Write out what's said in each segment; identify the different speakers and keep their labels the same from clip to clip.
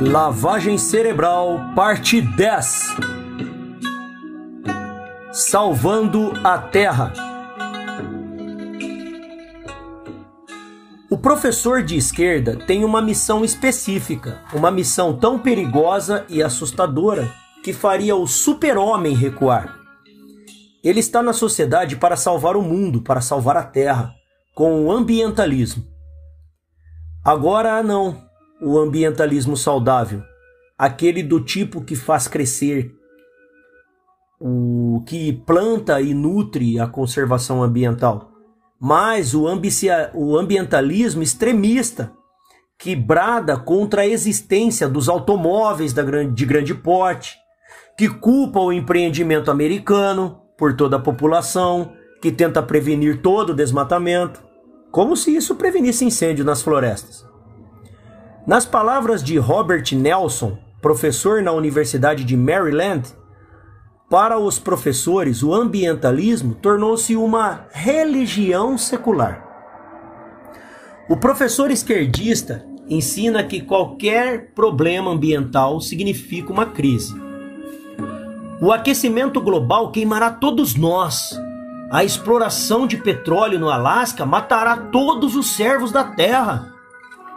Speaker 1: Lavagem cerebral, parte 10. Salvando a Terra. O professor de esquerda tem uma missão específica, uma missão tão perigosa e assustadora que faria o super-homem recuar. Ele está na sociedade para salvar o mundo, para salvar a Terra, com o ambientalismo. Agora não. O ambientalismo saudável, aquele do tipo que faz crescer, o que planta e nutre a conservação ambiental, mas o ambientalismo extremista, que brada contra a existência dos automóveis de grande porte, que culpa o empreendimento americano por toda a população, que tenta prevenir todo o desmatamento, como se isso prevenisse incêndio nas florestas. Nas palavras de Robert Nelson, professor na Universidade de Maryland, para os professores, o ambientalismo tornou-se uma religião secular. O professor esquerdista ensina que qualquer problema ambiental significa uma crise. O aquecimento global queimará todos nós. A exploração de petróleo no Alasca matará todos os servos da Terra.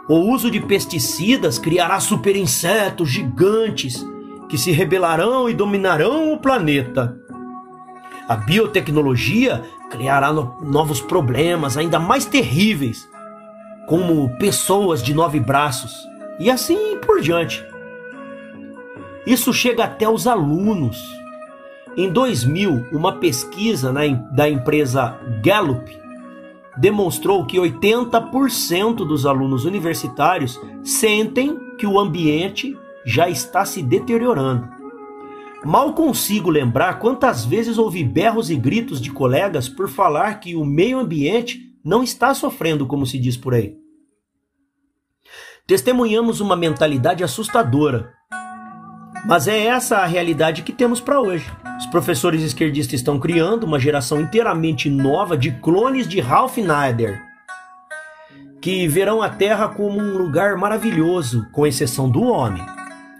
Speaker 1: O uso de pesticidas criará superinsetos gigantes que se rebelarão e dominarão o planeta. A biotecnologia criará novos problemas ainda mais terríveis, como pessoas de 9 braços, e assim por diante. Isso chega até os alunos. Em 2000, uma pesquisa da empresa Gallup demonstrou que 80% dos alunos universitários sentem que o ambiente já está se deteriorando. Mal consigo lembrar quantas vezes ouvi berros e gritos de colegas por falar que o meio ambiente não está sofrendo, como se diz por aí. Testemunhamos uma mentalidade assustadora. Mas é essa a realidade que temos para hoje. Os professores esquerdistas estão criando uma geração inteiramente nova de clones de Ralph Nader, que verão a Terra como um lugar maravilhoso, com exceção do homem,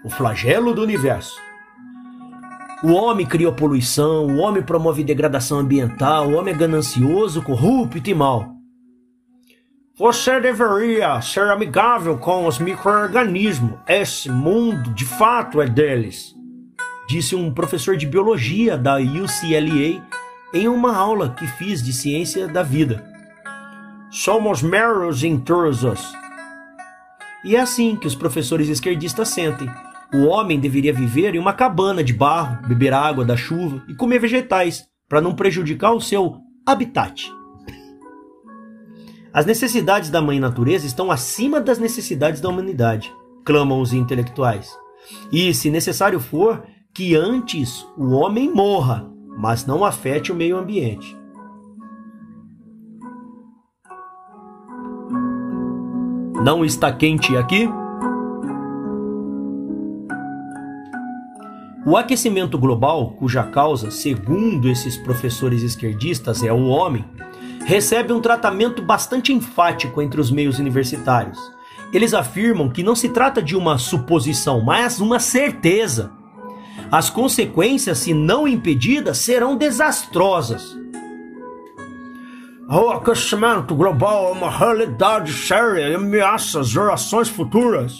Speaker 1: o flagelo do universo. O homem criou poluição, o homem promove degradação ambiental, o homem é ganancioso, corrupto e mau. Você deveria ser amigável com os micro-organismos. Esse mundo, de fato, é deles, disse um professor de biologia da UCLA em uma aula que fiz de ciência da vida. Somos meros intrusos. E é assim que os professores esquerdistas sentem. O homem deveria viver em uma cabana de barro, beber água da chuva e comer vegetais, para não prejudicar o seu habitat. As necessidades da mãe natureza estão acima das necessidades da humanidade, clamam os intelectuais. E, se necessário for, que antes o homem morra, mas não afete o meio ambiente. Não está quente aqui? O aquecimento global, cuja causa, segundo esses professores esquerdistas, é o homem, recebe um tratamento bastante enfático entre os meios universitários. Eles afirmam que não se trata de uma suposição, mas uma certeza. As consequências, se não impedidas, serão desastrosas. O aquecimento global é uma realidade séria e ameaça as gerações futuras,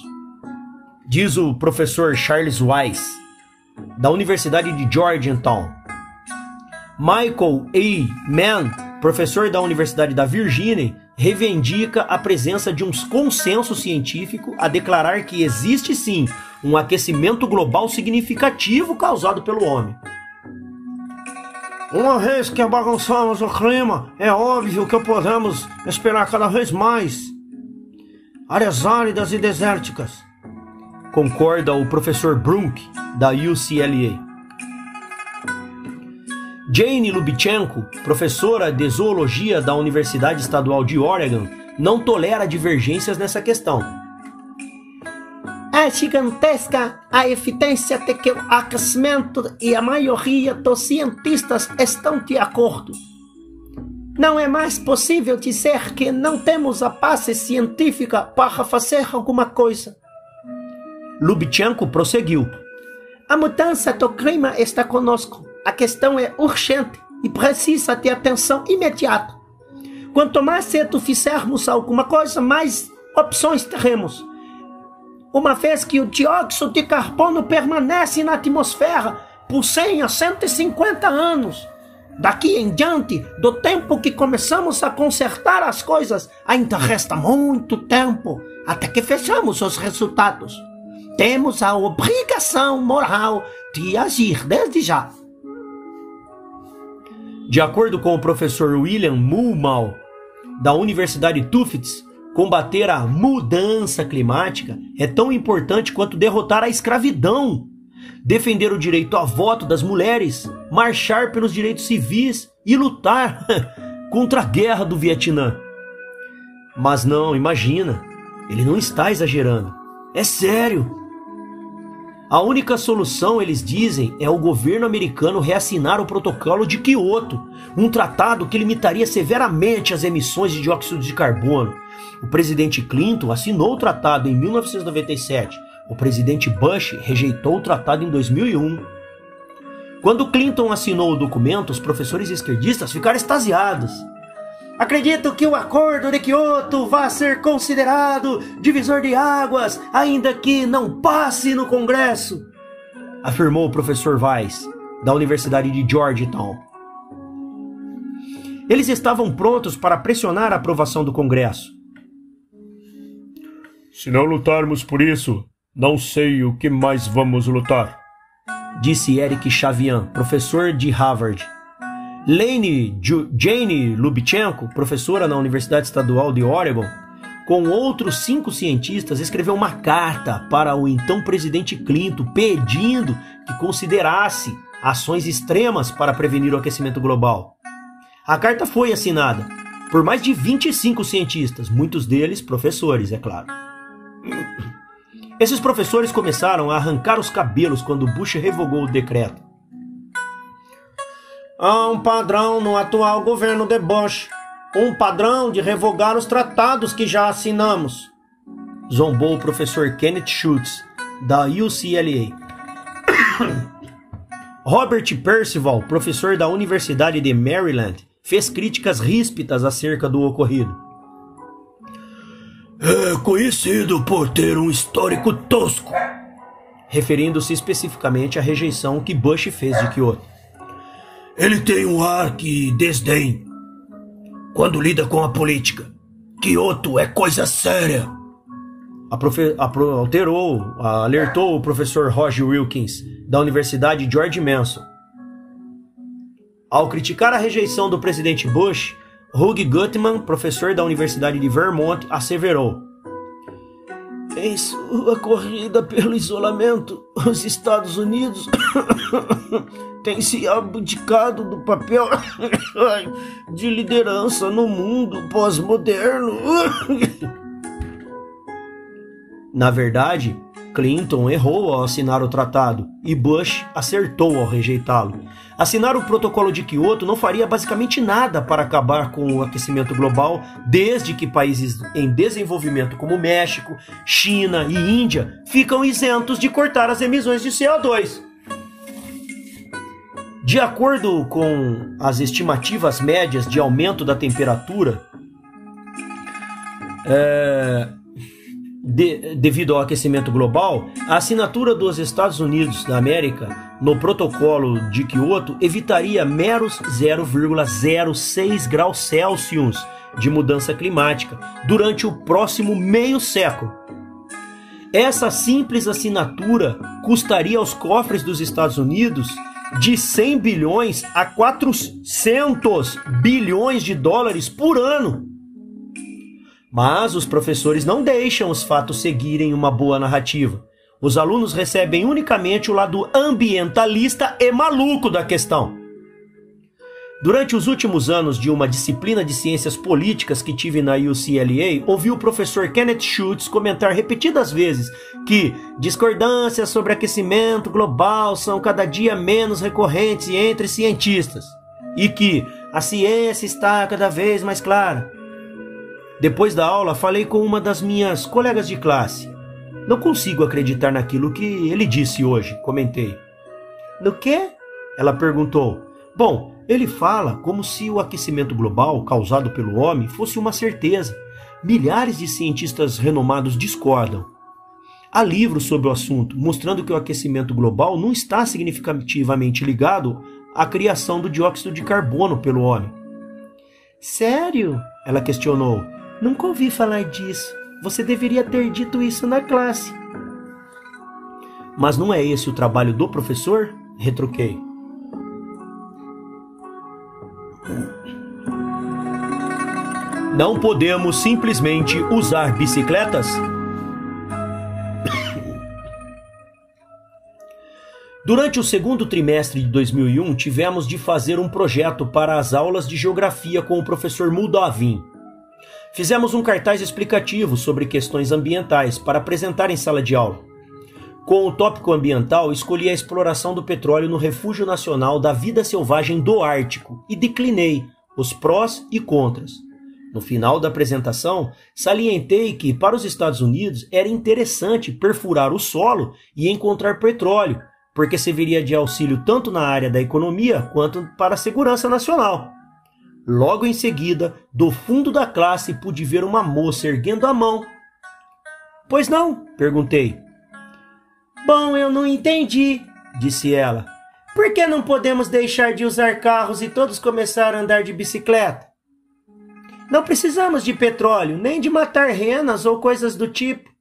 Speaker 1: diz o professor Charles Weiss, da Universidade de Georgetown. Michael A. Mann, professor da Universidade da Virgínia, reivindica a presença de um consenso científico a declarar que existe sim um aquecimento global significativo causado pelo homem. Uma vez que bagunçamos o clima, é óbvio que podemos esperar cada vez mais áreas áridas e desérticas, concorda o professor Brunk, da UCLA. Jane Lubchenco, professora de zoologia da Universidade Estadual de Oregon, não tolera divergências nessa questão. É gigantesca a evidência de que o aquecimento e a maioria dos cientistas estão de acordo. Não é mais possível dizer que não temos a base científica para fazer alguma coisa. Lubchenko prosseguiu. A mudança do clima está conosco. A questão é urgente e precisa de atenção imediata. Quanto mais cedo fizermos alguma coisa, mais opções teremos. Uma vez que o dióxido de carbono permanece na atmosfera por 100 a 150 anos, daqui em diante, do tempo que começamos a consertar as coisas, ainda resta muito tempo até que fechamos os resultados. Temos a obrigação moral de agir desde já. De acordo com o professor William Mulhall, da Universidade Tufts, combater a mudança climática é tão importante quanto derrotar a escravidão, defender o direito a voto das mulheres, marchar pelos direitos civis e lutar contra a guerra do Vietnã. Mas não, imagina, ele não está exagerando, é sério. A única solução, eles dizem, é o governo americano reassinar o Protocolo de Kyoto, um tratado que limitaria severamente as emissões de dióxido de carbono. O presidente Clinton assinou o tratado em 1997. O presidente Bush rejeitou o tratado em 2001. Quando Clinton assinou o documento, os professores esquerdistas ficaram extasiados. Acredito que o Acordo de Kyoto vai ser considerado divisor de águas, ainda que não passe no Congresso, afirmou o professor Weiss, da Universidade de Georgetown. Eles estavam prontos para pressionar a aprovação do Congresso.
Speaker 2: Se não lutarmos por isso, não sei o que mais vamos lutar,
Speaker 1: disse Eric Chavian, professor de Harvard. Jane Lubchenko, professora na Universidade Estadual de Oregon, com outros 5 cientistas, escreveu uma carta para o então presidente Clinton pedindo que considerasse ações extremas para prevenir o aquecimento global. A carta foi assinada por mais de 25 cientistas, muitos deles professores, é claro. Esses professores começaram a arrancar os cabelos quando Bush revogou o decreto. Há um padrão no atual governo de Bush, um padrão de revogar os tratados que já assinamos, zombou o professor Kenneth Schultz, da UCLA. Robert Percival, professor da Universidade de Maryland, fez críticas ríspidas acerca do ocorrido.
Speaker 2: É conhecido por ter um histórico tosco,
Speaker 1: referindo-se especificamente à rejeição que Bush fez de Kyoto.
Speaker 2: Ele tem um ar que desdém quando lida com a política. Kyoto é coisa séria.
Speaker 1: Alertou o professor Roger Wilkins, da Universidade George Mason. Ao criticar a rejeição do presidente Bush, Hugh Gutman, professor da Universidade de Vermont, asseverou: em sua corrida pelo isolamento, os Estados Unidos têm se abdicado do papel de liderança no mundo pós-moderno. Na verdade, Clinton errou ao assinar o tratado e Bush acertou ao rejeitá-lo. Assinar o Protocolo de Kyoto não faria basicamente nada para acabar com o aquecimento global, desde que países em desenvolvimento como México, China e Índia ficam isentos de cortar as emissões de CO2. De acordo com as estimativas médias de aumento da temperatura, devido ao aquecimento global, a assinatura dos Estados Unidos da América no Protocolo de Kyoto evitaria meros 0,06 graus Celsius de mudança climática durante o próximo meio século. Essa simples assinatura custaria aos cofres dos Estados Unidos de 100 bilhões a 400 bilhões de dólares por ano. Mas os professores não deixam os fatos seguirem uma boa narrativa. Os alunos recebem unicamente o lado ambientalista e maluco da questão. Durante os últimos anos de uma disciplina de ciências políticas que tive na UCLA, ouvi o professor Kenneth Schultz comentar repetidas vezes que discordâncias sobre aquecimento global são cada dia menos recorrentes entre cientistas e que A ciência está cada vez mais clara. Depois da aula, falei com uma das minhas colegas de classe. Não consigo acreditar naquilo que ele disse hoje, comentei. No quê? Ela perguntou. Bom, ele fala como se o aquecimento global causado pelo homem fosse uma certeza. Milhares de cientistas renomados discordam. Há livros sobre o assunto, mostrando que o aquecimento global não está significativamente ligado à criação do dióxido de carbono pelo homem. Sério? Ela questionou. Nunca ouvi falar disso. Você deveria ter dito isso na classe. Mas não é esse o trabalho do professor? Retruquei. Não podemos simplesmente usar bicicletas? Durante o segundo trimestre de 2001, tivemos de fazer um projeto para as aulas de geografia com o professor Moldavin. Fizemos um cartaz explicativo sobre questões ambientais para apresentar em sala de aula. Com o tópico ambiental, escolhi a exploração do petróleo no Refúgio Nacional da Vida Selvagem do Ártico e declinei os prós e contras. No final da apresentação, salientei que, para os Estados Unidos, era interessante perfurar o solo e encontrar petróleo, porque serviria de auxílio tanto na área da economia quanto para a segurança nacional. Logo em seguida, do fundo da classe, pude ver uma moça erguendo a mão. Pois não? Perguntei. Bom, eu não entendi, disse ela. Por que não podemos deixar de usar carros e todos começar a andar de bicicleta? Não precisamos de petróleo, nem de matar renas ou coisas do tipo.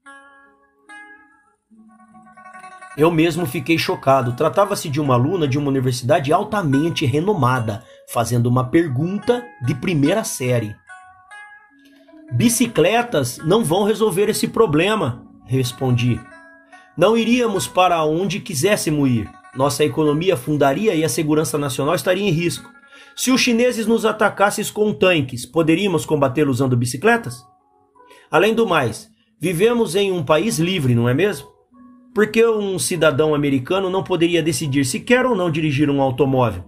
Speaker 1: Eu mesmo fiquei chocado. Tratava-se de uma aluna de uma universidade altamente renomada, fazendo uma pergunta de primeira série. Bicicletas não vão resolver esse problema, respondi. Não iríamos para onde quiséssemos ir. Nossa economia afundaria e a segurança nacional estaria em risco. Se os chineses nos atacassem com tanques, poderíamos combatê-los usando bicicletas? Além do mais, vivemos em um país livre, não é mesmo? Por que um cidadão americano não poderia decidir se quer ou não dirigir um automóvel?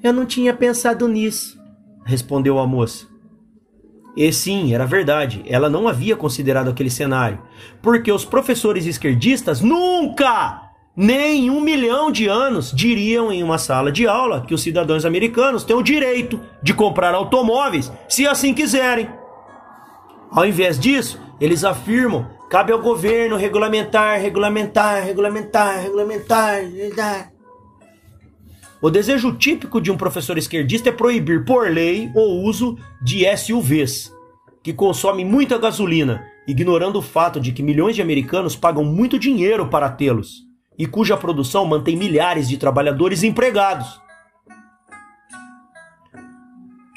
Speaker 1: Eu não tinha pensado nisso, respondeu a moça. E sim, era verdade, ela não havia considerado aquele cenário, porque os professores esquerdistas nunca, nem 1 milhão de anos, diriam em uma sala de aula que os cidadãos americanos têm o direito de comprar automóveis se assim quiserem. Ao invés disso, eles afirmam: cabe ao governo regulamentar. O desejo típico de um professor esquerdista é proibir por lei o uso de SUVs, que consomem muita gasolina, ignorando o fato de que milhões de americanos pagam muito dinheiro para tê-los, e cuja produção mantém milhares de trabalhadores empregados.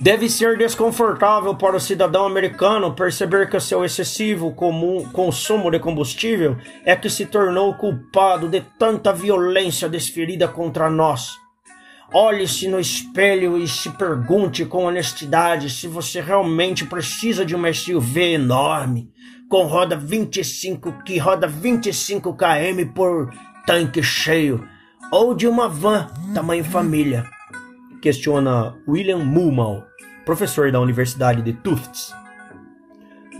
Speaker 1: Deve ser desconfortável para o cidadão americano perceber que o seu excessivo consumo de combustível é que se tornou culpado de tanta violência desferida contra nós. Olhe-se no espelho e se pergunte com honestidade se você realmente precisa de uma SUV enorme, com roda 25 km por tanque cheio, ou de uma van tamanho família, questiona William Mulmau, professor da Universidade de Tufts.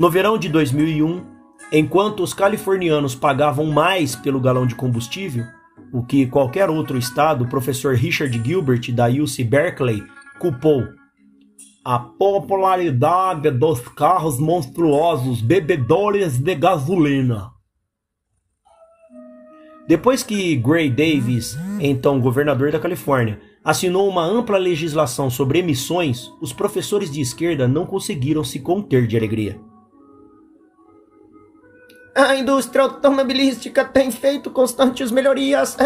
Speaker 1: No verão de 2001, enquanto os californianos pagavam mais pelo galão de combustível, o que qualquer outro estado, o professor Richard Gilbert, da UC Berkeley, culpou a popularidade dos carros monstruosos bebedores de gasolina. Depois que Gray Davis, então governador da Califórnia, assinou uma ampla legislação sobre emissões, os professores de esquerda não conseguiram se conter de alegria. A indústria automobilística tem feito constantes melhorias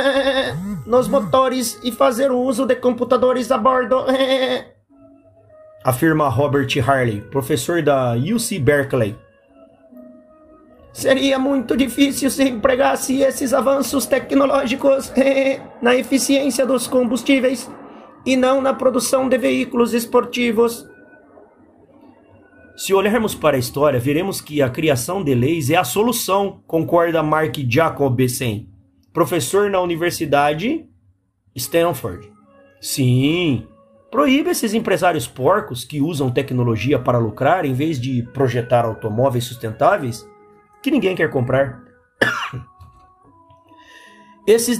Speaker 1: nos motores e fazer uso de computadores a bordo, afirma Robert Harley, professor da UC Berkeley. Seria muito difícil se empregasse esses avanços tecnológicos na eficiência dos combustíveis e não na produção de veículos esportivos. Se olharmos para a história, veremos que a criação de leis é a solução, concorda Mark Jacobson, professor na Universidade Stanford. Sim, proíbe esses empresários porcos que usam tecnologia para lucrar em vez de projetar automóveis sustentáveis que ninguém quer comprar. Esses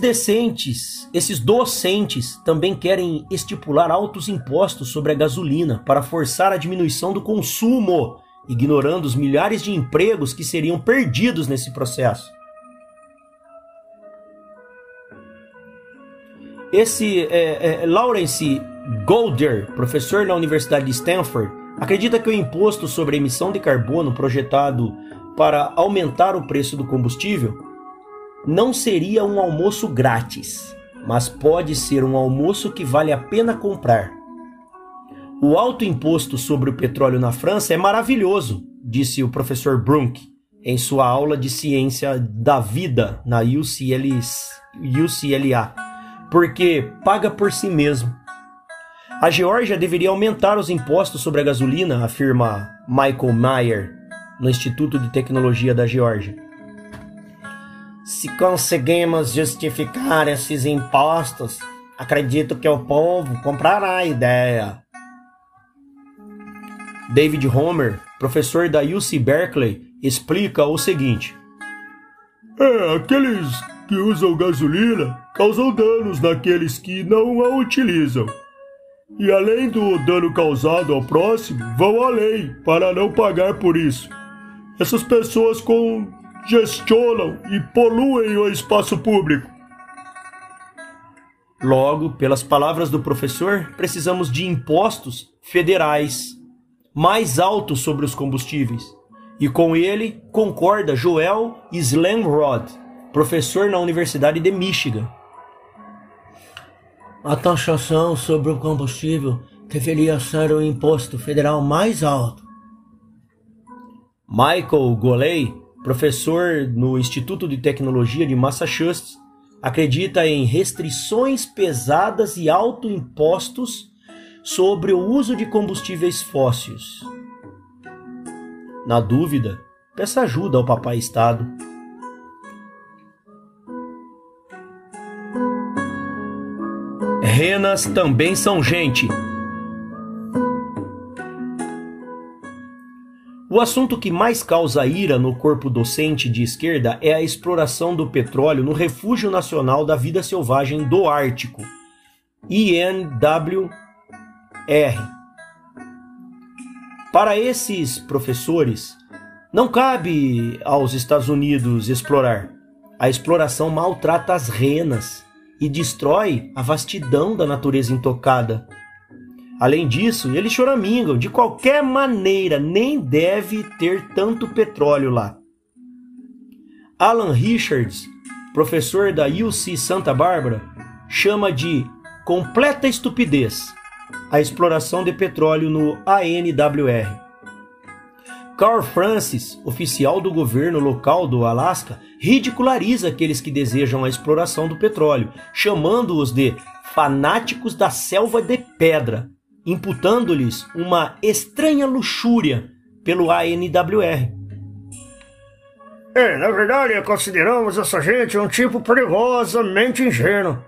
Speaker 1: docentes também querem estipular altos impostos sobre a gasolina para forçar a diminuição do consumo, ignorando os milhares de empregos que seriam perdidos nesse processo. Esse Lawrence Golder, professor na Universidade de Stanford, acredita que o imposto sobre a emissão de carbono projetado para aumentar o preço do combustível não seria um almoço grátis, mas pode ser um almoço que vale a pena comprar. O alto imposto sobre o petróleo na França é maravilhoso, disse o professor Brunk em sua aula de ciência da vida na UCLA, porque paga por si mesmo. A Geórgia deveria aumentar os impostos sobre a gasolina, afirma Michael Meyer, no Instituto de Tecnologia da Geórgia. Se conseguimos justificar esses impostos, acredito que o povo comprará a ideia. David Homer, professor da UC Berkeley, explica o seguinte.
Speaker 2: Aqueles que usam gasolina causam danos naqueles que não a utilizam. E além do dano causado ao próximo, vão além para não pagar por isso. Essas pessoas congestionam e poluem o espaço público.
Speaker 1: Logo, pelas palavras do professor, precisamos de impostos federais mais altos sobre os combustíveis. E com ele concorda Joel Slamrod, professor na Universidade de Michigan. A taxação sobre o combustível deveria ser o imposto federal mais alto. Michael Goley, professor no Instituto de Tecnologia de Massachusetts, acredita em restrições pesadas e autoimpostos sobre o uso de combustíveis fósseis. Na dúvida, peça ajuda ao Papai Estado. Renas também são gente. O assunto que mais causa ira no corpo docente de esquerda é a exploração do petróleo no Refúgio Nacional da Vida Selvagem do Ártico, INWR. Para esses professores, não cabe aos Estados Unidos explorar. A exploração maltrata as renas e destrói a vastidão da natureza intocada. Além disso, eles choramingam, de qualquer maneira, nem deve ter tanto petróleo lá. Alan Richards, professor da UC Santa Bárbara, chama de completa estupidez a exploração de petróleo no ANWR. Carl Francis, oficial do governo local do Alasca, ridiculariza aqueles que desejam a exploração do petróleo, chamando-os de fanáticos da selva de pedra, imputando-lhes uma estranha luxúria pelo ANWR.
Speaker 2: Na verdade, consideramos essa gente um tipo perigosamente ingênuo.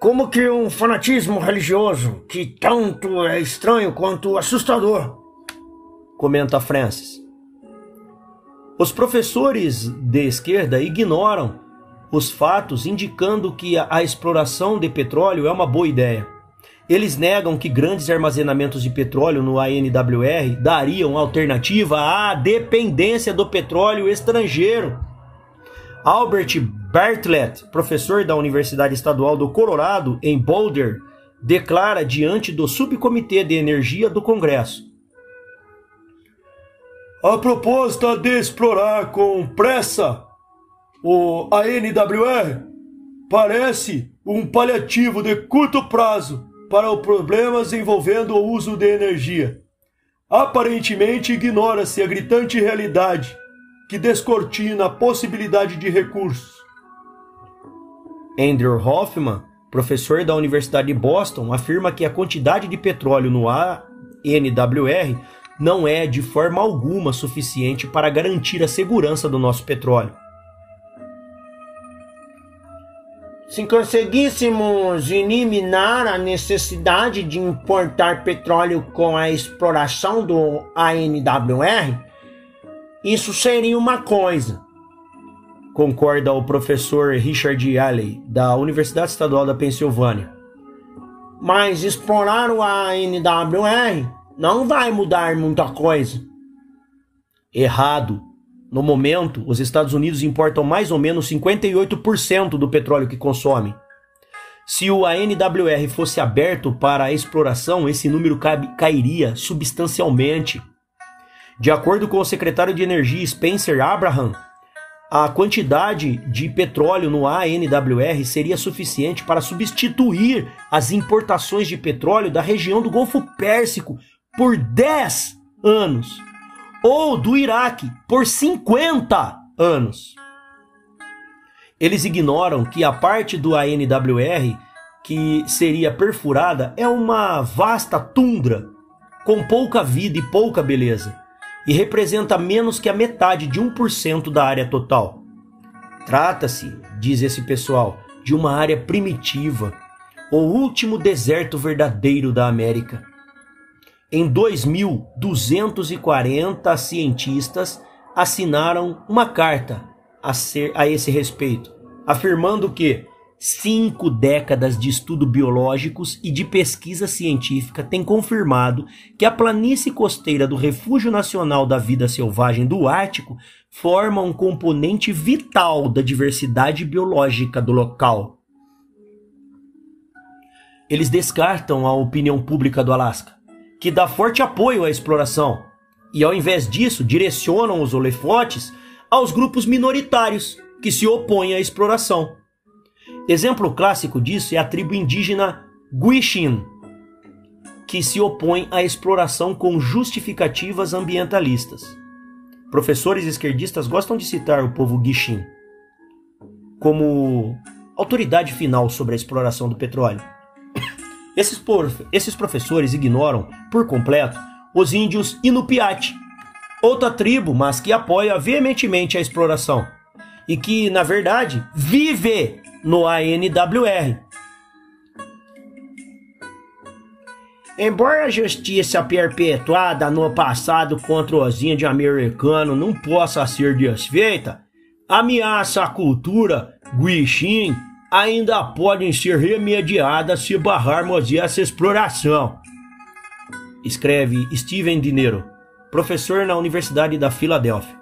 Speaker 2: Como que um fanatismo religioso que tanto é estranho quanto assustador,
Speaker 1: comenta Francis. Os professores de esquerda ignoram os fatos indicando que a exploração de petróleo é uma boa ideia. Eles negam que grandes armazenamentos de petróleo no ANWR dariam alternativa à dependência do petróleo estrangeiro. Albert Bartlett, professor da Universidade Estadual do Colorado, em Boulder, declara diante do Subcomitê de Energia do Congresso:
Speaker 2: a proposta de explorar com pressa o ANWR parece um paliativo de curto prazo para os problemas envolvendo o uso de energia. Aparentemente ignora-se a gritante realidade que descortina a possibilidade de recursos.
Speaker 1: Andrew Hoffman, professor da Universidade de Boston, afirma que a quantidade de petróleo no ANWR não é de forma alguma suficiente para garantir a segurança do nosso petróleo.
Speaker 3: Se conseguíssemos eliminar a necessidade de importar petróleo com a exploração do ANWR, isso seria uma coisa. Concorda o professor Richard Alley, da Universidade Estadual da Pensilvânia. Mas explorar o ANWR não vai mudar muita coisa. Errado. No momento, os Estados Unidos importam mais ou menos 58% do petróleo que consomem. Se o ANWR fosse aberto para a exploração, esse número cairia substancialmente. De acordo com o secretário de Energia Spencer Abraham, a quantidade de petróleo no ANWR seria suficiente para substituir as importações de petróleo da região do Golfo Pérsico por 10 anos. Ou do Iraque por 50 anos. Eles ignoram que a parte do ANWR que seria perfurada é uma vasta tundra com pouca vida e pouca beleza e representa menos que a metade de 1% da área total. Trata-se, diz esse pessoal, de uma área primitiva, o último deserto verdadeiro da América. Em 2000, 240 cientistas assinaram uma carta a esse respeito, afirmando que 5 décadas de estudo biológicos e de pesquisa científica têm confirmado que a planície costeira do Refúgio Nacional da Vida Selvagem do Ártico forma um componente vital da diversidade biológica do local. Eles descartam a opinião pública do Alasca, que dá forte apoio à exploração, e ao invés disso direcionam os holofotes aos grupos minoritários que se opõem à exploração. Exemplo clássico disso é a tribo indígena Gwich'in, que se opõe à exploração com justificativas ambientalistas. Professores esquerdistas gostam de citar o povo Gwich'in como autoridade final sobre a exploração do petróleo. Esses professores ignoram, por completo, os índios Inupiat, outra tribo, mas que apoia veementemente a exploração, e que, na verdade, vive no ANWR. Embora a justiça perpetuada no passado contra os índios americanos não possa ser desfeita, a ameaça à cultura Gwich'in ainda podem ser remediadas se barrarmos essa exploração. Escreve Steven Dinero, professor na Universidade da Filadélfia.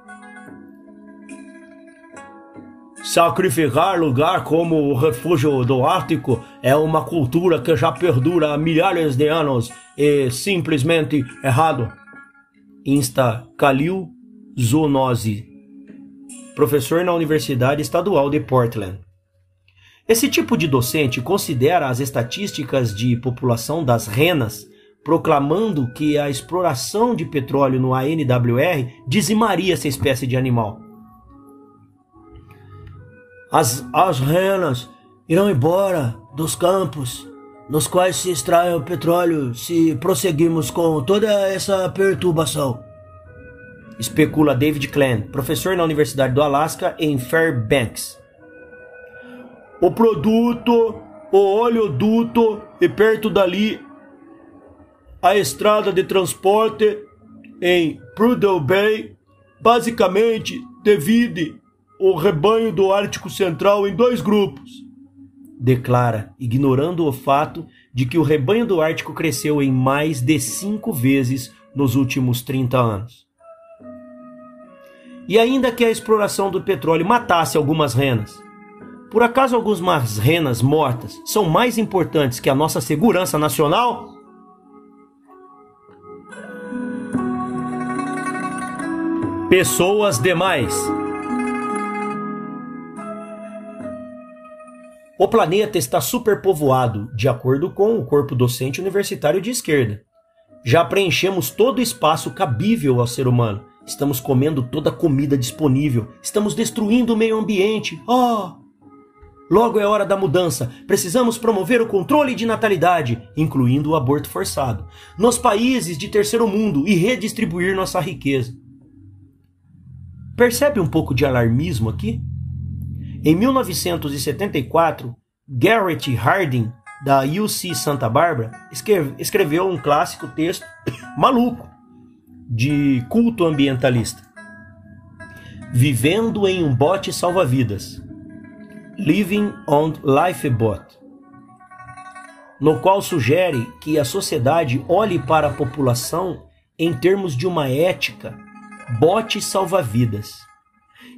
Speaker 3: Sacrificar lugar como o refúgio do Ártico é uma cultura que já perdura há milhares de anos e simplesmente errado. Insta Khalil Zoonosi, professor na Universidade Estadual de Portland. Esse tipo de docente considera as estatísticas de população das renas, proclamando que a exploração de petróleo no ANWR dizimaria essa espécie de animal. As renas irão embora dos campos nos quais se extrai o petróleo se prosseguirmos com toda essa perturbação, especula David Klein, professor na Universidade do Alasca em Fairbanks. O produto, o oleoduto e perto dali a estrada de transporte em Prudhoe Bay basicamente divide o rebanho do Ártico Central em 2 grupos, declara, ignorando o fato de que o rebanho do Ártico cresceu em mais de 5 vezes nos últimos 30 anos. E ainda que a exploração do petróleo matasse algumas renas, por acaso algumas renas mortas são mais importantes que a nossa segurança nacional? Pessoas demais. O planeta está superpovoado, de acordo com o corpo docente universitário de esquerda. Já preenchemos todo o espaço cabível ao ser humano. Estamos comendo toda a comida disponível. Estamos destruindo o meio ambiente. Logo é hora da mudança. Precisamos promover o controle de natalidade, incluindo o aborto forçado, nos países de terceiro mundo e redistribuir nossa riqueza. Percebe um pouco de alarmismo aqui? Em 1974,
Speaker 1: Garrett Hardin, da UC Santa Barbara, escreveu um clássico texto maluco de culto ambientalista. Vivendo em um bote salva-vidas, Living on Lifeboat, no qual sugere que a sociedade olhe para a população em termos de uma ética bote salva-vidas.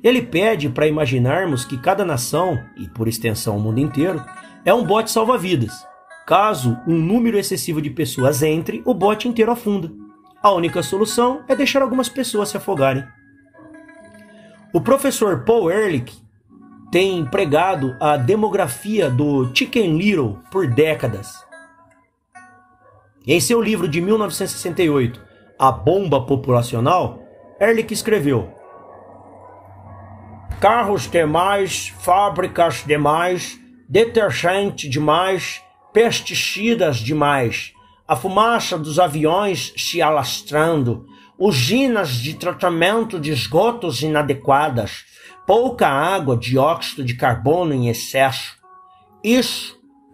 Speaker 1: Ele pede para imaginarmos que cada nação, e por extensão o mundo inteiro, é um bote salva-vidas. Caso um número excessivo de pessoas entre, o bote inteiro afunda. A única solução é deixar algumas pessoas se afogarem. O professor Paul Ehrlich tem pregado a demografia do Chicken Little por décadas. Em seu livro de 1968, A Bomba Populacional, Ehrlich escreveu: carros demais, fábricas demais, detergente demais, pesticidas demais, a fumaça dos aviões se alastrando, usinas de tratamento de esgotos inadequadas, pouca água, dióxido de carbono em excesso.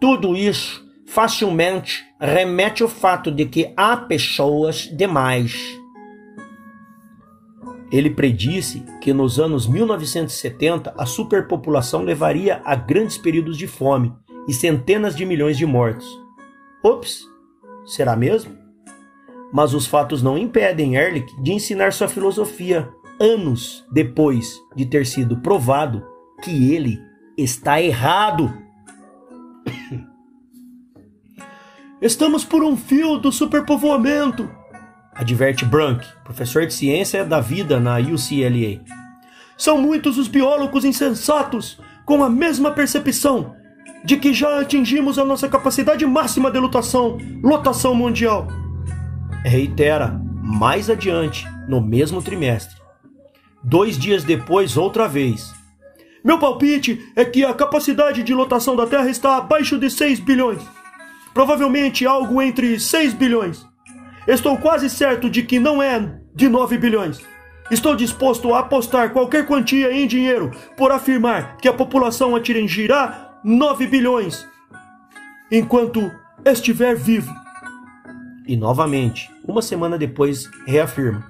Speaker 1: Tudo isso, facilmente remete ao fato de que há pessoas demais. Ele predisse que nos anos 1970 a superpopulação levaria a grandes períodos de fome e centenas de milhões de mortos. Ops, será mesmo? Mas os fatos não impedem Ehrlich de ensinar sua filosofia anos depois de ter sido provado que ele está errado.
Speaker 2: Estamos por um fio do superpovoamento,
Speaker 1: adverte Brunk, professor de ciência da vida na UCLA.
Speaker 2: São muitos os biólogos insensatos com a mesma percepção de que já atingimos a nossa capacidade máxima de lotação mundial.
Speaker 1: Reitera mais adiante, no mesmo trimestre. 2 dias depois, outra vez.
Speaker 2: Meu palpite é que a capacidade de lotação da Terra está abaixo de 6 bilhões. Provavelmente algo entre 6 bilhões. Estou quase certo de que não é de 9 bilhões. Estou disposto a apostar qualquer quantia em dinheiro por afirmar que a população atingirá 9 bilhões enquanto estiver vivo.
Speaker 1: E novamente, uma semana depois, reafirma: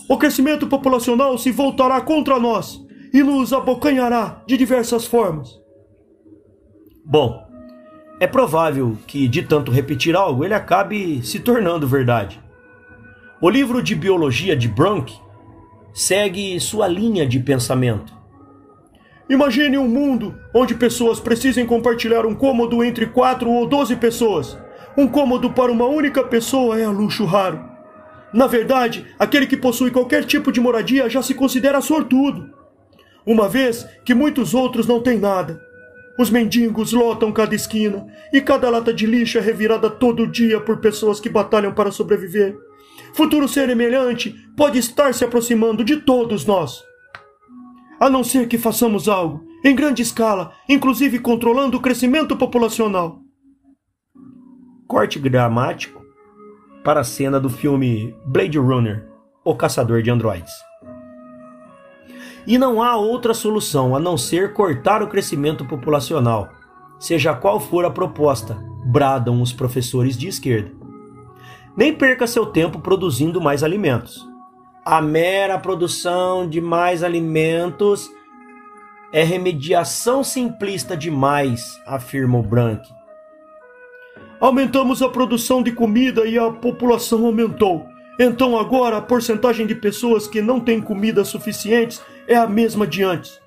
Speaker 2: o crescimento populacional se voltará contra nós e nos abocanhará de diversas formas.
Speaker 1: Bom, é provável que, de tanto repetir algo, ele acabe se tornando verdade. O livro de biologia de Brunk segue sua linha de pensamento.
Speaker 2: Imagine um mundo onde pessoas precisem compartilhar um cômodo entre 4 ou 12 pessoas. Um cômodo para uma única pessoa é luxo raro. Na verdade, aquele que possui qualquer tipo de moradia já se considera sortudo, uma vez que muitos outros não têm nada. Os mendigos lotam cada esquina e cada lata de lixo é revirada todo dia por pessoas que batalham para sobreviver. Futuro semelhante pode estar se aproximando de todos nós. A não ser que façamos algo, em grande escala, inclusive controlando o crescimento populacional.
Speaker 1: Corte dramático para a cena do filme Blade Runner, O Caçador de Androides. E não há outra solução a não ser cortar o crescimento populacional, seja qual for a proposta, bradam os professores de esquerda. Nem perca seu tempo produzindo mais alimentos. A mera produção de mais alimentos é remediação simplista demais, afirma o Brunk.
Speaker 2: Aumentamos a produção de comida e a população aumentou. Então agora a porcentagem de pessoas que não têm comida suficientes é a mesma de antes.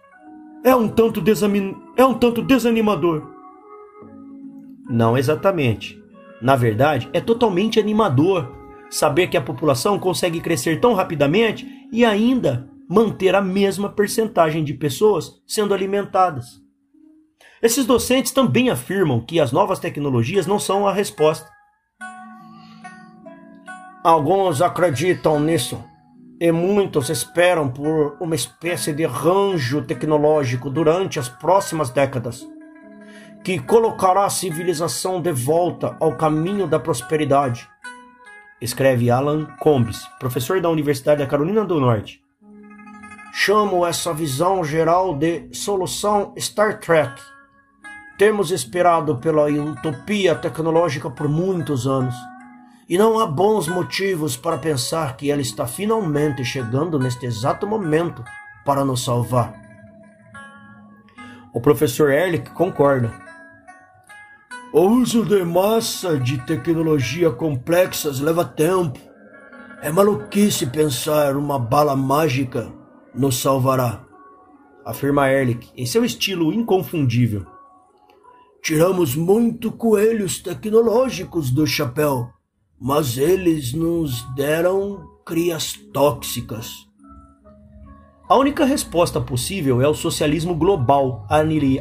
Speaker 2: É um tanto desanimador.
Speaker 1: Não exatamente. Na verdade, é totalmente animador saber que a população consegue crescer tão rapidamente e ainda manter a mesma percentagem de pessoas sendo alimentadas. Esses docentes também afirmam que as novas tecnologias não são a resposta.
Speaker 3: Alguns acreditam nisso e muitos esperam por uma espécie de arranjo tecnológico durante as próximas décadas que colocará a civilização de volta ao caminho da prosperidade,
Speaker 1: escreve Alan Combs, professor da Universidade da Carolina do Norte.
Speaker 3: Chamo essa visão geral de solução Star Trek, Temos esperado pela utopia tecnológica por muitos anos, e não há bons motivos para pensar que ela está finalmente chegando neste exato momento para nos salvar.
Speaker 1: O professor Ehrlich concorda.
Speaker 2: O uso de massa de tecnologia complexas leva tempo. É maluquice pensar uma bala mágica nos salvará,
Speaker 1: afirma Ehrlich em seu estilo inconfundível.
Speaker 2: Tiramos muito coelhos tecnológicos do chapéu, mas eles nos deram crias tóxicas.
Speaker 1: A única resposta possível é o socialismo global,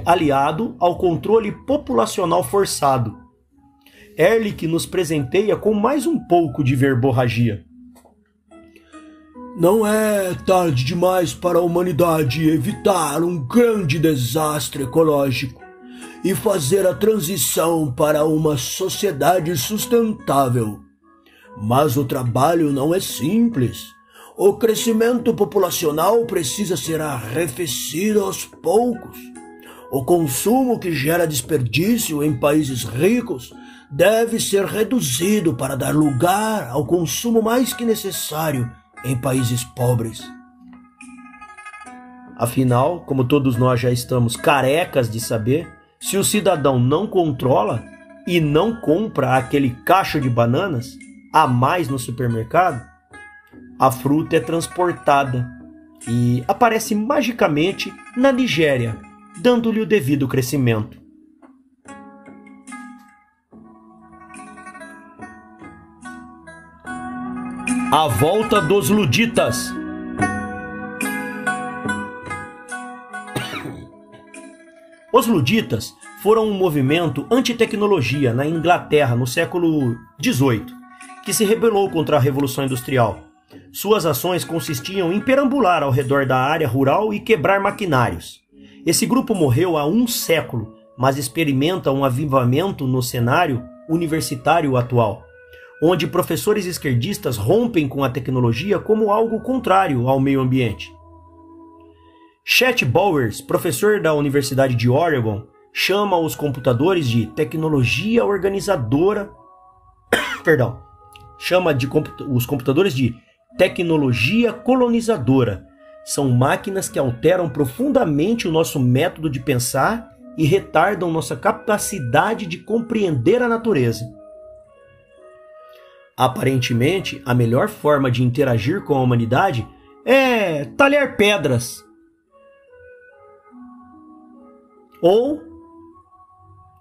Speaker 1: aliado ao controle populacional forçado. Ehrlich nos presenteia com mais um pouco de verborragia.
Speaker 2: Não é tarde demais para a humanidade evitar um grande desastre ecológico e fazer a transição para uma sociedade sustentável. Mas o trabalho não é simples. O crescimento populacional precisa ser arrefecido aos poucos. O consumo que gera desperdício em países ricos deve ser reduzido para dar lugar ao consumo mais que necessário em países pobres.
Speaker 1: Afinal, como todos nós já estamos carecas de saber, se o cidadão não controla e não compra aquele cacho de bananas a mais no supermercado, a fruta é transportada e aparece magicamente na Nigéria, dando-lhe o devido crescimento. A volta dos luditas. Os luditas foram um movimento anti-tecnologia na Inglaterra no século XVIII, que se rebelou contra a Revolução Industrial. Suas ações consistiam em perambular ao redor da área rural e quebrar maquinários. Esse grupo morreu há um século, mas experimenta um avivamento no cenário universitário atual, onde professores esquerdistas rompem com a tecnologia como algo contrário ao meio ambiente. Chet Bowers, professor da Universidade de Oregon, chama os computadores de tecnologia organizadora. Chama os computadores de tecnologia colonizadora. São máquinas que alteram profundamente o nosso método de pensar e retardam nossa capacidade de compreender a natureza. Aparentemente, a melhor forma de interagir com a humanidade é talhar pedras. Ou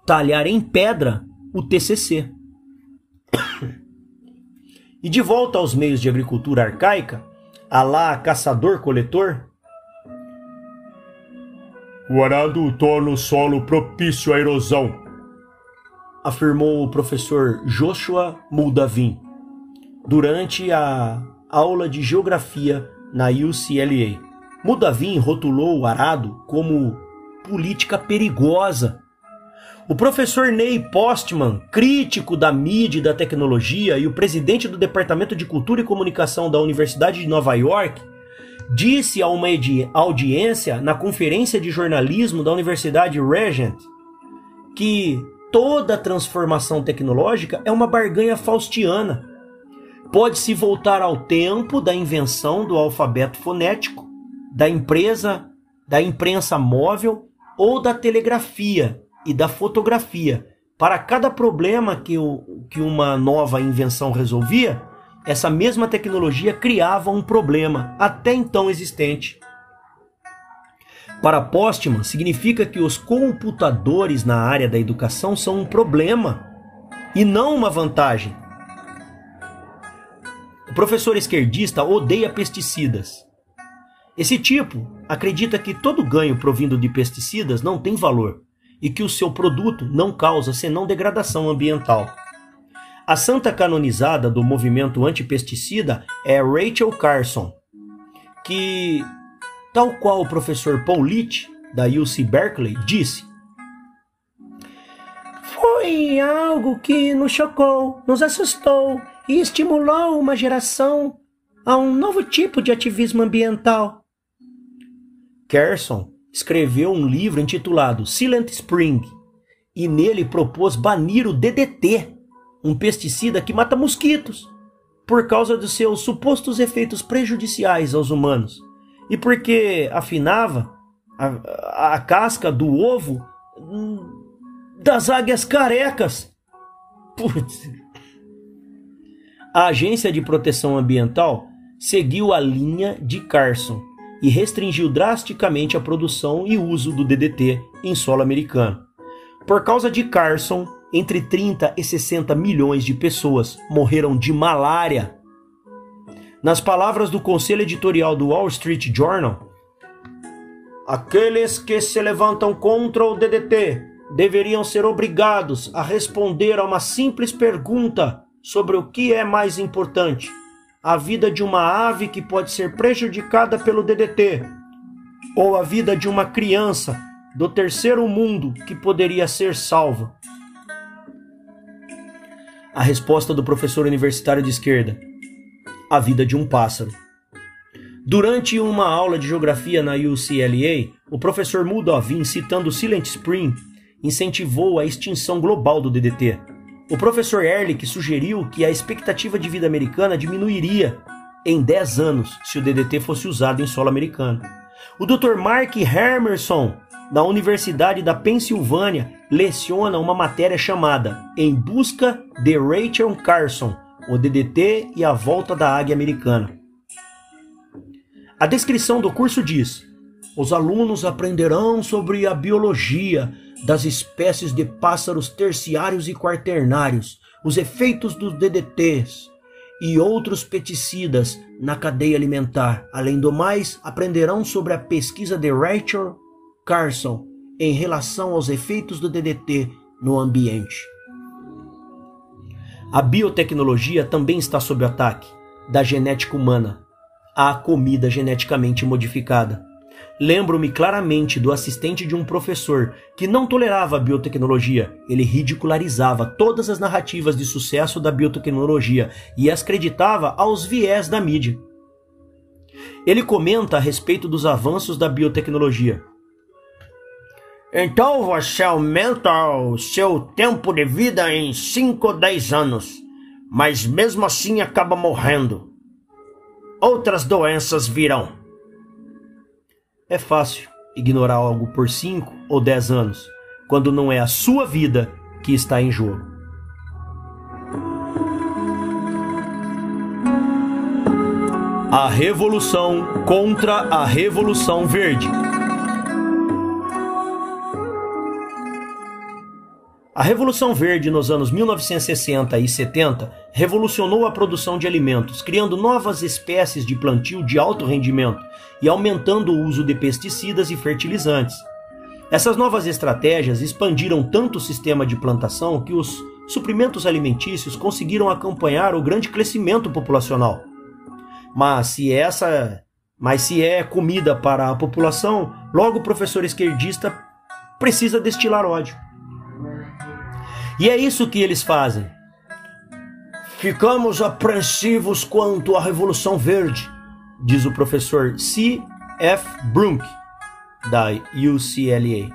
Speaker 1: talhar em pedra o TCC. E de volta aos meios de agricultura arcaica, à lá caçador-coletor,
Speaker 2: o arado torna o solo propício à erosão,
Speaker 1: afirmou o professor Joshua Moldavin durante a aula de geografia na UCLA. Moldavin rotulou o arado como política perigosa. O professor Neil Postman, crítico da mídia e da tecnologia e o presidente do Departamento de Cultura e Comunicação da Universidade de Nova York, disse a uma audiência na Conferência de Jornalismo da Universidade Regent que toda transformação tecnológica é uma barganha faustiana. Pode-se voltar ao tempo da invenção do alfabeto fonético, da imprensa móvel ou da telegrafia e da fotografia. Para cada problema que uma nova invenção resolvia, essa mesma tecnologia criava um problema até então existente. Para Postman, significa que os computadores na área da educação são um problema e não uma vantagem. O professor esquerdista odeia pesticidas. Esse tipo acredita que todo ganho provindo de pesticidas não tem valor e que o seu produto não causa senão degradação ambiental. A santa canonizada do movimento antipesticida é Rachel Carson, que, tal qual o professor Paul Litt, da UC Berkeley, disse: "Foi algo que nos chocou, nos assustou e estimulou uma geração a um novo tipo de ativismo ambiental." Carson escreveu um livro intitulado Silent Spring, e nele propôs banir o DDT, um pesticida que mata mosquitos, por causa dos seus supostos efeitos prejudiciais aos humanos e porque afinava a casca do ovo das águias carecas. Putz. A Agência de Proteção Ambiental seguiu a linha de Carson e restringiu drasticamente a produção e uso do DDT em solo americano. Por causa de Carson, entre 30 e 60 milhões de pessoas morreram de malária. Nas palavras do conselho editorial do Wall Street Journal, aqueles que se levantam contra o DDT deveriam ser obrigados a responder a uma simples pergunta sobre o que é mais importante: a vida de uma ave que pode ser prejudicada pelo DDT, ou a vida de uma criança do terceiro mundo que poderia ser salva. A resposta do professor universitário de esquerda: a vida de um pássaro. Durante uma aula de geografia na UCLA, o professor Moudavin, citando Silent Spring, incentivou a extinção global do DDT. O professor Ehrlich sugeriu que a expectativa de vida americana diminuiria em 10 anos se o DDT fosse usado em solo americano. O Dr. Mark Hermerson, da Universidade da Pensilvânia, leciona uma matéria chamada Em Busca de Rachel Carson, o DDT e a Volta da Águia Americana. A descrição do curso diz: os alunos aprenderão sobre a biologia das espécies de pássaros terciários e quaternários, os efeitos dos DDTs e outros pesticidas na cadeia alimentar. Além do mais, aprenderão sobre a pesquisa de Rachel Carson em relação aos efeitos do DDT no ambiente. A biotecnologia também está sob ataque, da genética humana à comida geneticamente modificada. Lembro-me claramente do assistente de um professor que não tolerava a biotecnologia. Ele ridicularizava todas as narrativas de sucesso da biotecnologia e as acreditava aos viés da mídia. Ele comenta a respeito dos avanços da biotecnologia.
Speaker 3: Então você aumenta o seu tempo de vida em 5 ou 10 anos, mas mesmo assim acaba morrendo. Outras doenças virão.
Speaker 1: É fácil ignorar algo por 5 ou 10 anos, quando não é a sua vida que está em jogo. A Revolução contra a Revolução Verde. A Revolução Verde nos anos 1960 e 70 revolucionou a produção de alimentos, criando novas espécies de plantio de alto rendimento e aumentando o uso de pesticidas e fertilizantes. Essas novas estratégias expandiram tanto o sistema de plantação que os suprimentos alimentícios conseguiram acompanhar o grande crescimento populacional. Mas se é comida para a população, logo o professor esquerdista precisa destilar ódio. E é isso que eles fazem.
Speaker 3: Ficamos apreensivos quanto à Revolução Verde,
Speaker 1: diz o professor C. F. Brunk, da UCLA.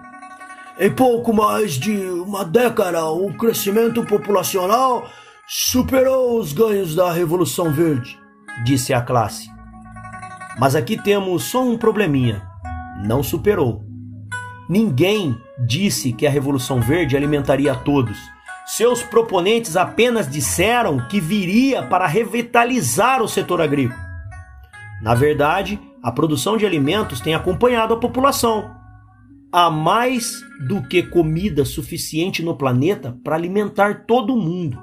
Speaker 2: Em pouco mais de uma década, o crescimento populacional superou os ganhos da Revolução Verde,
Speaker 1: disse a classe. Mas aqui temos só um probleminha. Não superou. Ninguém disse que a Revolução Verde alimentaria a todos. Seus proponentes apenas disseram que viria para revitalizar o setor agrícola. Na verdade, a produção de alimentos tem acompanhado a população. Há mais do que comida suficiente no planeta para alimentar todo mundo.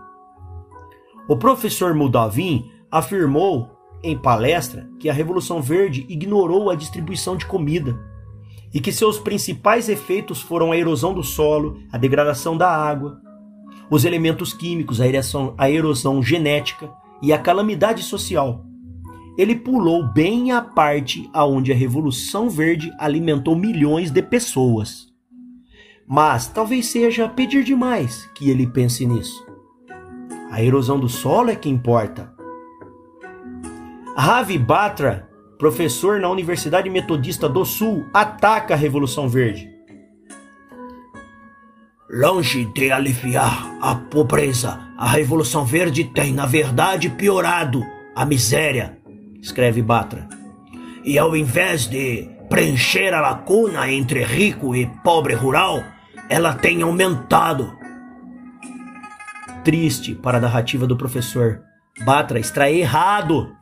Speaker 1: O professor Moudavin afirmou em palestra que a Revolução Verde ignorou a distribuição de comida e que seus principais efeitos foram a erosão do solo, a degradação da água, os elementos químicos, a erosão genética e a calamidade social. Ele pulou bem a parte aonde a Revolução Verde alimentou milhões de pessoas. Mas talvez seja pedir demais que ele pense nisso. A erosão do solo é que importa. Ravi Batra, professor na Universidade Metodista do Sul, ataca a Revolução Verde.
Speaker 3: Longe de aliviar a pobreza, a Revolução Verde tem, na verdade, piorado a miséria, escreve Batra. E ao invés de preencher a lacuna entre rico e pobre rural, ela tem aumentado. Triste para a narrativa do professor, Batra está errado.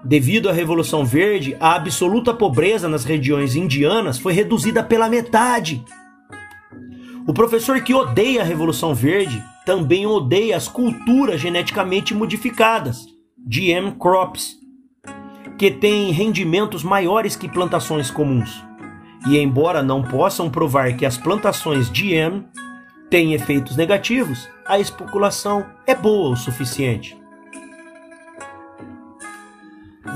Speaker 3: Devido à Revolução Verde, a absoluta pobreza nas regiões indianas foi reduzida pela metade. O professor que odeia a Revolução Verde também odeia as culturas geneticamente modificadas, GM crops, que têm rendimentos maiores que plantações comuns. E embora não possam provar que as plantações GM têm efeitos negativos, a especulação é boa o suficiente.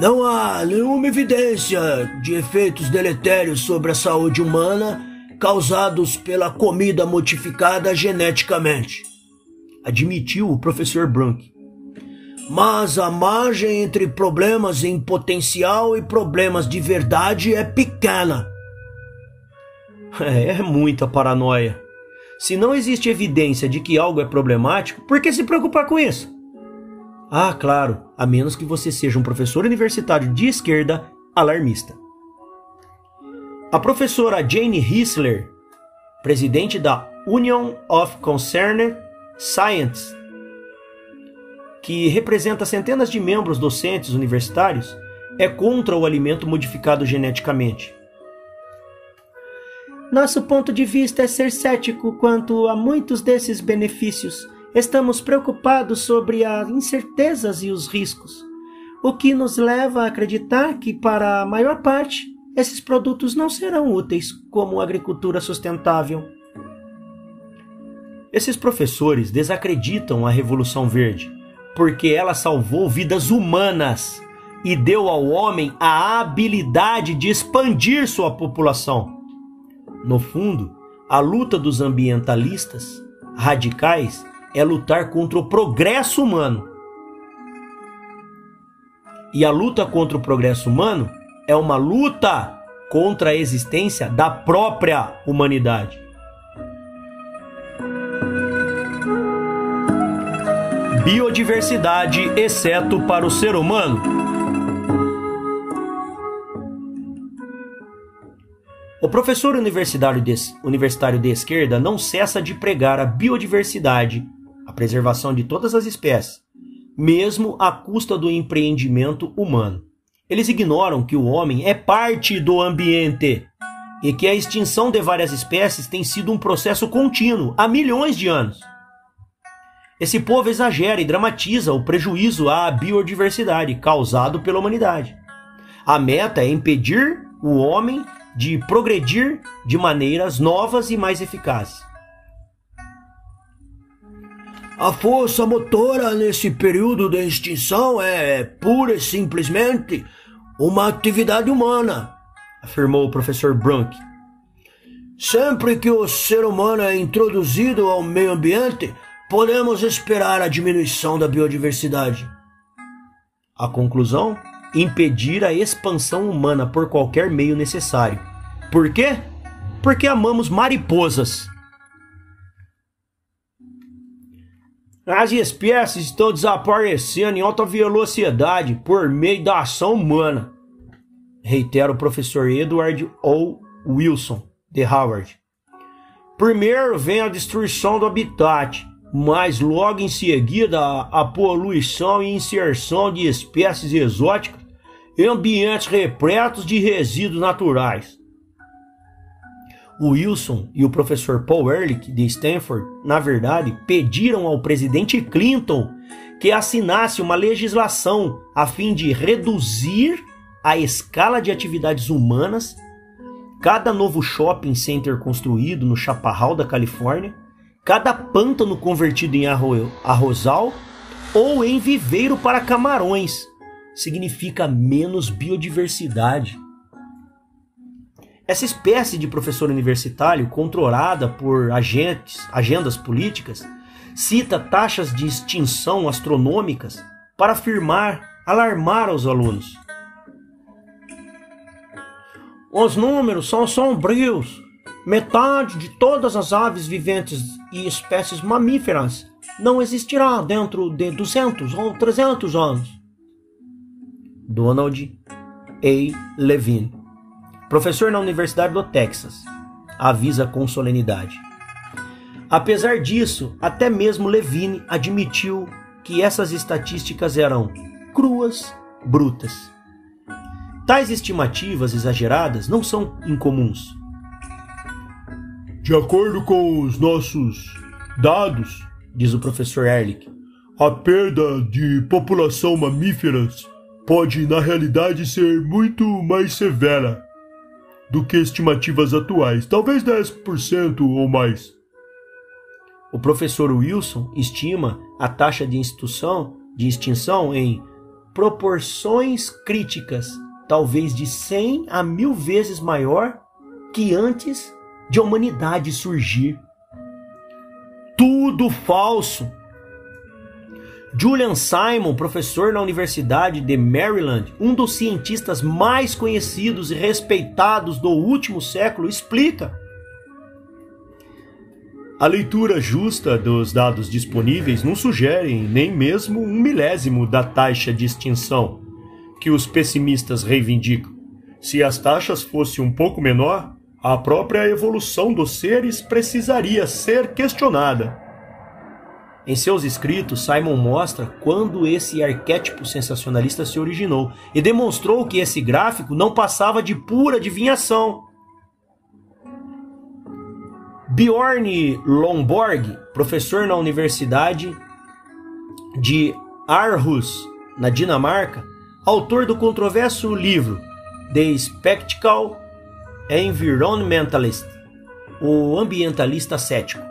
Speaker 3: Não há nenhuma evidência de efeitos deletérios sobre a saúde humana causados pela comida modificada geneticamente, admitiu o professor Brunk. Mas a margem entre problemas em potencial e problemas de verdade é pequena. É muita paranoia. Se não existe evidência de que algo é problemático, por que se preocupar com isso? Ah, claro, a menos que você seja um professor universitário de esquerda alarmista. A professora Jane Hissler, presidente da Union of Concerned Scientists, que representa centenas de membros docentes universitários, é contra o alimento modificado geneticamente. Nosso ponto de vista é ser cético quanto a muitos desses benefícios. Estamos preocupados sobre as incertezas e os riscos, o que nos leva a acreditar que, para a maior parte, esses produtos não serão úteis como agricultura sustentável. Esses professores desacreditam a Revolução Verde, porque ela salvou vidas humanas e deu ao homem a habilidade de expandir sua população. No fundo, a luta dos ambientalistas radicais é lutar contra o progresso humano. E a luta contra o progresso humano é uma luta contra a existência da própria humanidade. Biodiversidade, exceto para o ser humano. O professor universitário de esquerda não cessa de pregar a biodiversidade, a preservação de todas as espécies, mesmo à custa do empreendimento humano. Eles ignoram que o homem é parte do ambiente e que a extinção de várias espécies tem sido um processo contínuo há milhões de anos. Esse povo exagera e dramatiza o prejuízo à biodiversidade causado pela humanidade. A meta é impedir o homem de progredir de maneiras novas e mais eficazes. A força motora nesse período de extinção é pura e simplesmente uma atividade humana, afirmou o professor Brunk. Sempre que o ser humano é introduzido ao meio ambiente, podemos esperar a diminuição da biodiversidade. A conclusão? Impedir a expansão humana por qualquer meio necessário. Por quê? Porque amamos mariposas. As espécies estão desaparecendo em alta velocidade por meio da ação humana, reitera o professor Edward O. Wilson, de Harvard. Primeiro vem a destruição do habitat, mas logo em seguida a poluição e inserção de espécies exóticas em ambientes repletos de resíduos naturais. O Wilson e o professor Paul Ehrlich, de Stanford, na verdade, pediram ao presidente Clinton que assinasse uma legislação a fim de reduzir a escala de atividades humanas. Cada novo shopping center construído no Chaparral da Califórnia, cada pântano convertido em arrozal ou em viveiro para camarões, significa menos biodiversidade. Essa espécie de professor universitário, controlada por agendas políticas, cita taxas de extinção astronômicas para alarmar os alunos. Os números são sombrios, metade de todas as aves viventes e espécies mamíferas não existirá dentro de 200 ou 300 anos.
Speaker 1: Donald A. Levine, professor na Universidade do Texas, avisa com solenidade. Apesar disso, até mesmo Levine admitiu que essas estatísticas eram cruas, brutas. Tais estimativas exageradas não são incomuns.
Speaker 2: De acordo com os nossos dados,
Speaker 1: diz o professor Ehrlich,
Speaker 2: a perda de população mamíferas pode, na realidade, ser muito mais severa do que estimativas atuais, talvez 10% ou mais.
Speaker 1: O professor Wilson estima a taxa de extinção em proporções críticas, talvez de 100 a 1000 vezes maior que antes de a humanidade surgir. Tudo falso! Julian Simon, professor na Universidade de Maryland, um dos cientistas mais conhecidos e respeitados do último século, explica:
Speaker 2: a leitura justa dos dados disponíveis não sugere nem mesmo 1/1000 da taxa de extinção que os pessimistas reivindicam. Se as taxas fossem um pouco menor, a própria evolução dos seres precisaria ser questionada.
Speaker 1: Em seus escritos, Simon mostra quando esse arquétipo sensacionalista se originou e demonstrou que esse gráfico não passava de pura adivinhação. Bjorn Lomborg, professor na Universidade de Aarhus, na Dinamarca, autor do controverso livro The Skeptical Environmentalist, o ambientalista cético,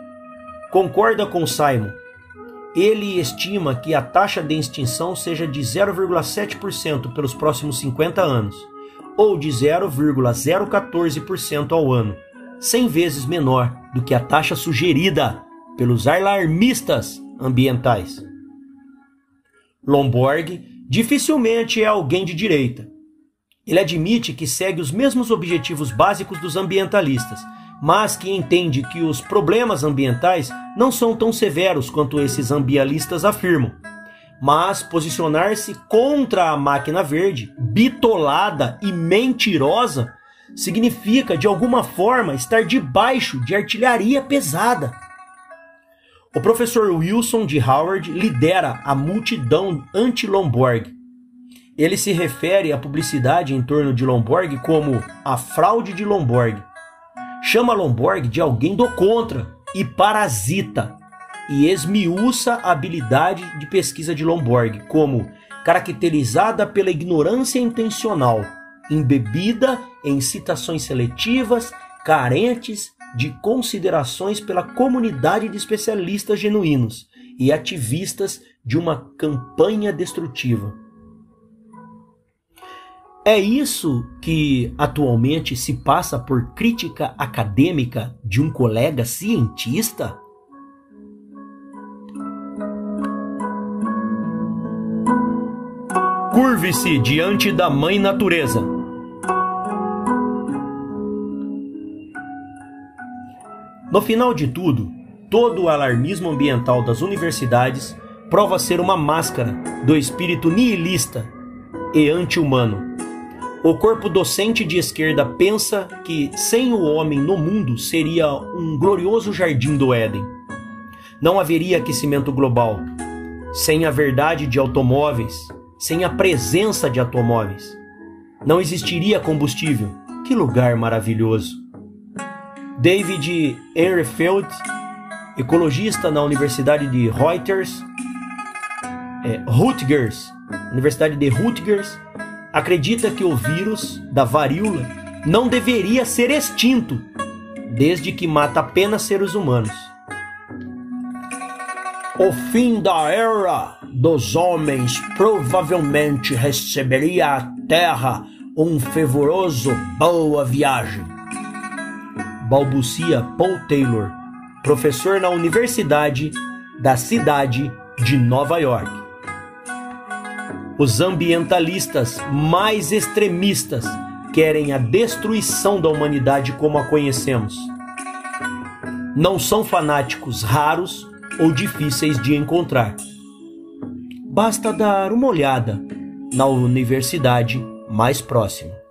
Speaker 1: concorda com Simon. Ele estima que a taxa de extinção seja de 0,7% pelos próximos 50 anos, ou de 0,014% ao ano, 100 vezes menor do que a taxa sugerida pelos alarmistas ambientais. Lomborg dificilmente é alguém de direita. Ele admite que segue os mesmos objetivos básicos dos ambientalistas, mas que entende que os problemas ambientais não são tão severos quanto esses ambientalistas afirmam. Mas posicionar-se contra a máquina verde, bitolada e mentirosa, significa, de alguma forma, estar debaixo de artilharia pesada. O professor Wilson de Howard lidera a multidão anti-Lomborg. Ele se refere à publicidade em torno de Lomborg como a fraude de Lomborg. Chama Lomborg de alguém do contra e parasita, e esmiuça a habilidade de pesquisa de Lomborg como caracterizada pela ignorância intencional, embebida em citações seletivas, carentes de considerações pela comunidade de especialistas genuínos e ativistas de uma campanha destrutiva. É isso que atualmente se passa por crítica acadêmica de um colega cientista? Curve-se diante da Mãe Natureza. No final de tudo, todo o alarmismo ambiental das universidades prova ser uma máscara do espírito nihilista e anti-humano. O corpo docente de esquerda pensa que sem o homem no mundo seria um glorioso jardim do Éden. Não haveria aquecimento global, sem a verdade de automóveis, sem a presença de automóveis. Não existiria combustível. Que lugar maravilhoso! David Ehrenfeld, ecologista na Universidade de Rutgers, Universidade de Rutgers, acredita que o vírus da varíola não deveria ser extinto, desde que mata apenas seres humanos. O fim da era dos homens provavelmente receberia à Terra um fervoroso boa viagem, balbucia Paul Taylor, professor na Universidade da cidade de Nova York. Os ambientalistas mais extremistas querem a destruição da humanidade como a conhecemos. não são fanáticos raros ou difíceis de encontrar. Basta dar uma olhada na universidade mais próxima.